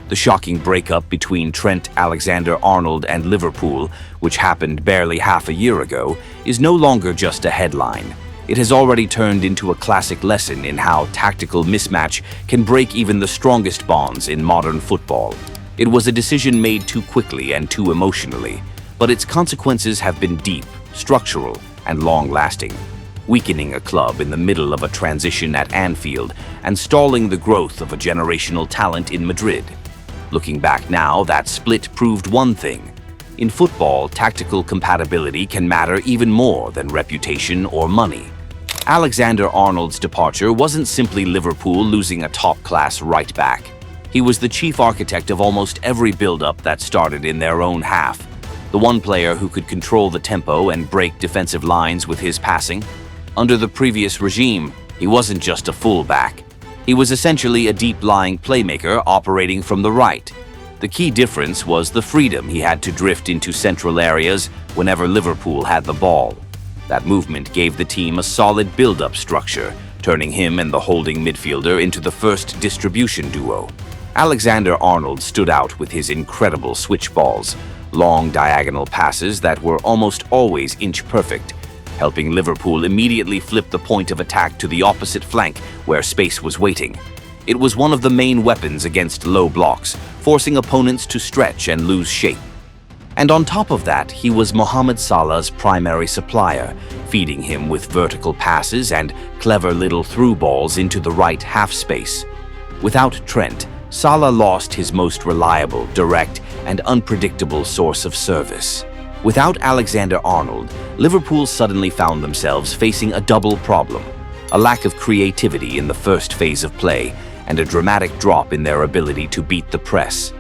The shocking breakup between Trent Alexander-Arnold and Liverpool, which happened barely half a year ago, is no longer just a headline. It has already turned into a classic lesson in how tactical mismatch can break even the strongest bonds in modern football. It was a decision made too quickly and too emotionally, but its consequences have been deep, structural, and long-lasting, weakening a club in the middle of a transition at Anfield and stalling the growth of a generational talent in Madrid. Looking back now, that split proved one thing. In football, tactical compatibility can matter even more than reputation or money. Alexander-Arnold's departure wasn't simply Liverpool losing a top-class right-back. He was the chief architect of almost every build-up that started in their own half. The one player who could control the tempo and break defensive lines with his passing. Under the previous regime, he wasn't just a full-back. He was essentially a deep-lying playmaker operating from the right. The key difference was the freedom he had to drift into central areas whenever Liverpool had the ball. That movement gave the team a solid build-up structure, turning him and the holding midfielder into the first distribution duo. Alexander-Arnold stood out with his incredible switch balls, long diagonal passes that were almost always inch-perfect, helping Liverpool immediately flip the point of attack to the opposite flank where space was waiting. It was one of the main weapons against low blocks, forcing opponents to stretch and lose shape. And on top of that, he was Mohamed Salah's primary supplier, feeding him with vertical passes and clever little through balls into the right half space. Without Trent, Salah lost his most reliable, direct, and unpredictable source of service. Without Alexander-Arnold, Liverpool suddenly found themselves facing a double problem: a lack of creativity in the first phase of play, and a dramatic drop in their ability to beat the press.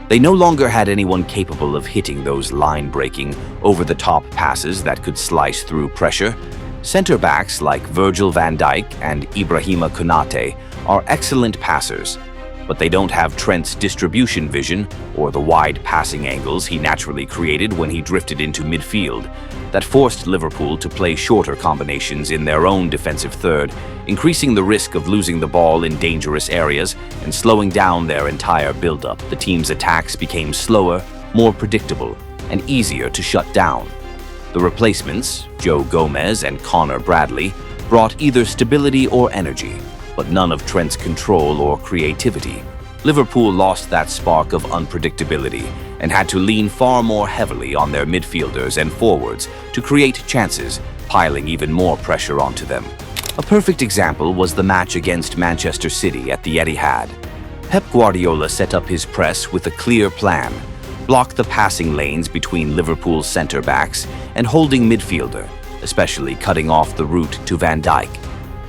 They no longer had anyone capable of hitting those line-breaking, over-the-top passes that could slice through pressure. Center-backs like Virgil van Dijk and Ibrahima Konate are excellent passers, but they don't have Trent's distribution vision or the wide passing angles he naturally created when he drifted into midfield. That forced Liverpool to play shorter combinations in their own defensive third, increasing the risk of losing the ball in dangerous areas and slowing down their entire build-up. The team's attacks became slower, more predictable, and easier to shut down. The replacements, Joe Gomez and Connor Bradley, brought either stability or energy, but none of Trent's control or creativity. Liverpool lost that spark of unpredictability and had to lean far more heavily on their midfielders and forwards to create chances, piling even more pressure onto them. A perfect example was the match against Manchester City at the Etihad. Pep Guardiola set up his press with a clear plan: block the passing lanes between Liverpool's centre-backs and holding midfielder, especially cutting off the route to Van Dijk.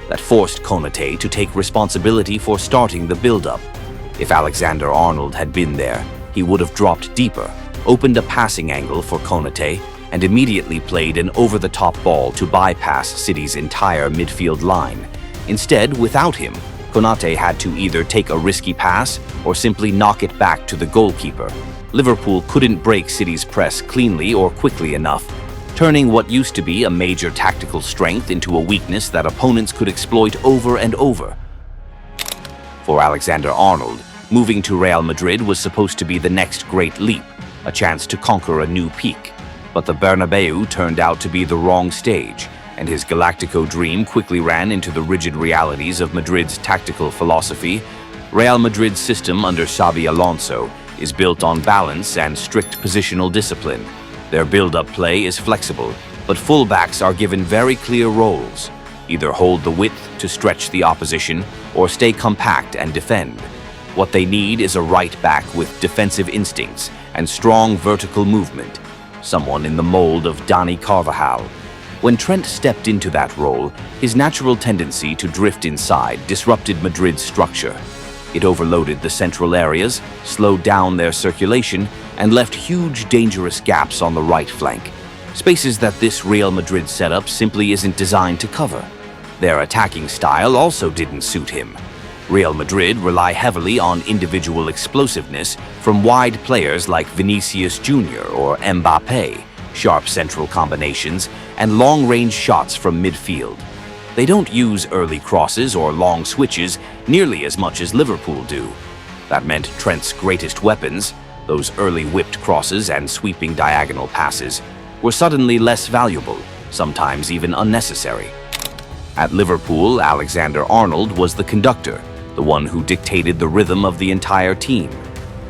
That forced Konate to take responsibility for starting the build-up. If Alexander-Arnold had been there, he would have dropped deeper, opened a passing angle for Konate, and immediately played an over-the-top ball to bypass City's entire midfield line. Instead, without him, Konate had to either take a risky pass or simply knock it back to the goalkeeper. Liverpool couldn't break City's press cleanly or quickly enough, turning what used to be a major tactical strength into a weakness that opponents could exploit over and over. For Alexander-Arnold, moving to Real Madrid was supposed to be the next great leap, a chance to conquer a new peak. But the Bernabeu turned out to be the wrong stage, and his Galactico dream quickly ran into the rigid realities of Madrid's tactical philosophy. Real Madrid's system under Xabi Alonso is built on balance and strict positional discipline. Their build-up play is flexible, but fullbacks are given very clear roles: either hold the width to stretch the opposition or stay compact and defend. What they need is a right back with defensive instincts and strong vertical movement, someone in the mold of Dani Carvajal. When Trent stepped into that role, his natural tendency to drift inside disrupted Madrid's structure. It overloaded the central areas, slowed down their circulation, and left huge, dangerous gaps on the right flank, spaces that this Real Madrid setup simply isn't designed to cover. Their attacking style also didn't suit him. Real Madrid rely heavily on individual explosiveness from wide players like Vinicius Jr. or Mbappe, sharp central combinations, and long-range shots from midfield. They don't use early crosses or long switches nearly as much as Liverpool do. That meant Trent's greatest weapons, those early whipped crosses and sweeping diagonal passes, were suddenly less valuable, sometimes even unnecessary. At Liverpool, Alexander-Arnold was the conductor, the one who dictated the rhythm of the entire team.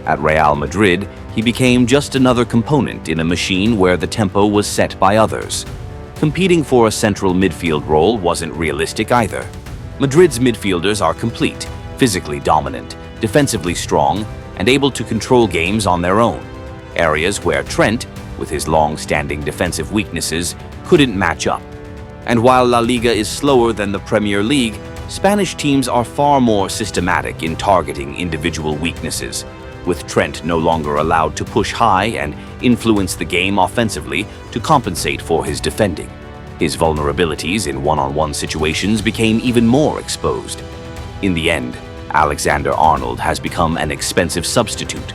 At Real Madrid, he became just another component in a machine where the tempo was set by others. Competing for a central midfield role wasn't realistic either. Madrid's midfielders are complete, physically dominant, defensively strong, and able to control games on their own, areas where Trent, with his long-standing defensive weaknesses, couldn't match up. And while La Liga is slower than the Premier League, Spanish teams are far more systematic in targeting individual weaknesses, with Trent no longer allowed to push high and influence the game offensively to compensate for his defending. His vulnerabilities in one-on-one situations became even more exposed. In the end, Alexander-Arnold has become an expensive substitute,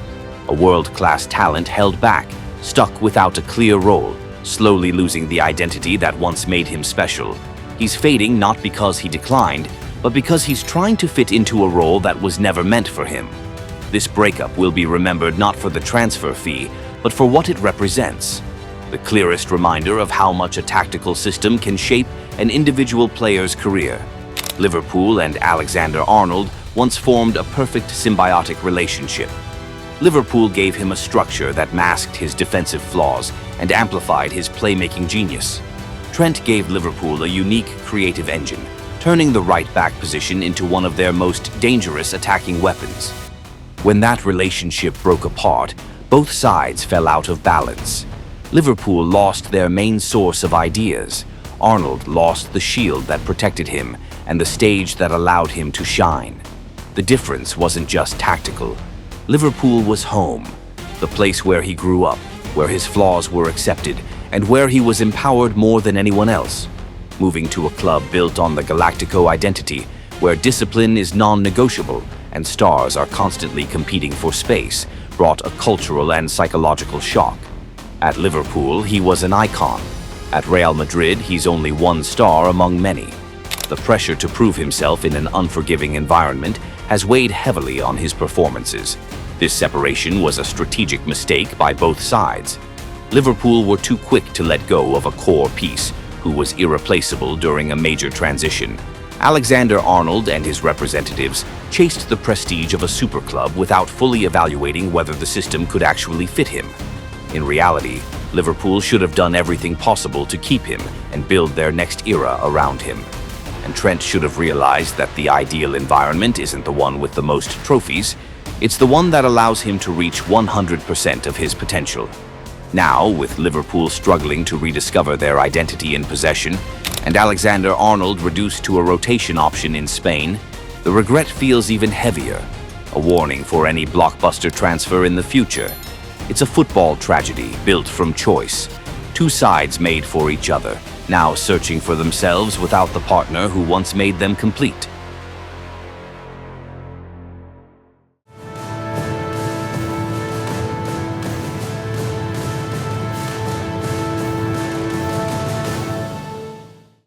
a world-class talent held back, stuck without a clear role, slowly losing the identity that once made him special. He's fading not because he declined, but because he's trying to fit into a role that was never meant for him. This breakup will be remembered not for the transfer fee, but for what it represents. The clearest reminder of how much a tactical system can shape an individual player's career. Liverpool and Alexander-Arnold once formed a perfect symbiotic relationship. Liverpool gave him a structure that masked his defensive flaws and amplified his playmaking genius. Trent gave Liverpool a unique creative engine, turning the right-back position into one of their most dangerous attacking weapons. When that relationship broke apart, both sides fell out of balance. Liverpool lost their main source of ideas. Arnold lost the shield that protected him and the stage that allowed him to shine. The difference wasn't just tactical. Liverpool was home, the place where he grew up, where his flaws were accepted, and where he was empowered more than anyone else. Moving to a club built on the Galactico identity, where discipline is non-negotiable and stars are constantly competing for space, brought a cultural and psychological shock. At Liverpool, he was an icon. At Real Madrid, he's only one star among many. The pressure to prove himself in an unforgiving environment has weighed heavily on his performances. This separation was a strategic mistake by both sides. Liverpool were too quick to let go of a core piece who was irreplaceable during a major transition. Alexander-Arnold and his representatives chased the prestige of a super club without fully evaluating whether the system could actually fit him. In reality, Liverpool should have done everything possible to keep him and build their next era around him. And Trent should have realized that the ideal environment isn't the one with the most trophies, it's the one that allows him to reach 100% of his potential. Now, with Liverpool struggling to rediscover their identity in possession, and Alexander-Arnold reduced to a rotation option in Spain, the regret feels even heavier, a warning for any blockbuster transfer in the future. It's a football tragedy built from choice, two sides made for each other, now searching for themselves without the partner who once made them complete.